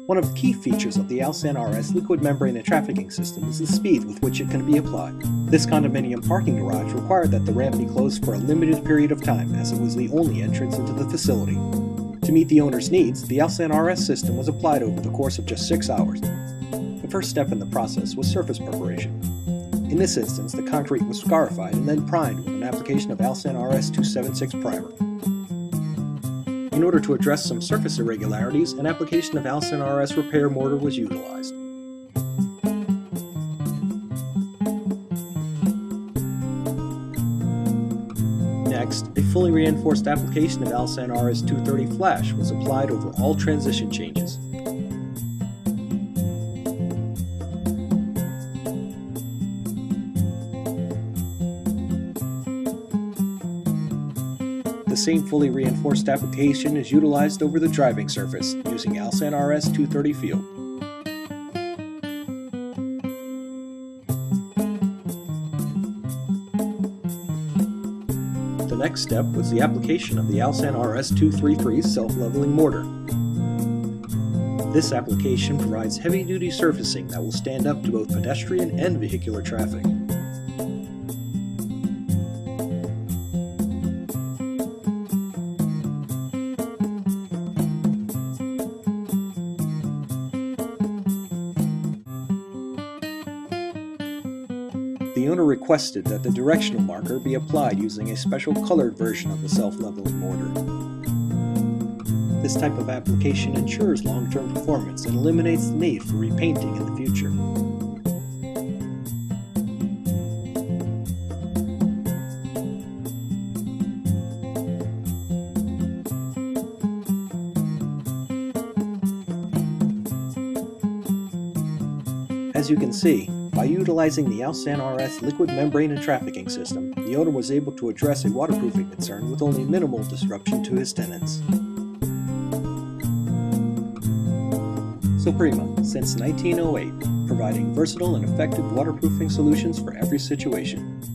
One of the key features of the Alsan RS liquid membrane and trafficking system is the speed with which it can be applied. This condominium parking garage required that the ramp be closed for a limited period of time, as it was the only entrance into the facility. To meet the owner's needs, the Alsan RS system was applied over the course of just 6 hours. The first step in the process was surface preparation. In this instance, the concrete was scarified and then primed with an application of Alsan RS 276 primer. In order to address some surface irregularities, an application of Alsan RS repair mortar was utilized. Next, a fully reinforced application of Alsan RS 230 flash was applied over all transition changes. The same fully reinforced application is utilized over the driving surface using Alsan RS 230 field. The next step was the application of the Alsan RS 233 self-leveling mortar. This application provides heavy-duty surfacing that will stand up to both pedestrian and vehicular traffic. The owner requested that the directional marker be applied using a special colored version of the self-leveling mortar. This type of application ensures long-term performance and eliminates the need for repainting in the future. As you can see, by utilizing the Alsan RS liquid membrane and trafficking system, the owner was able to address a waterproofing concern with only minimal disruption to his tenants. So Prima, since 1908, providing versatile and effective waterproofing solutions for every situation.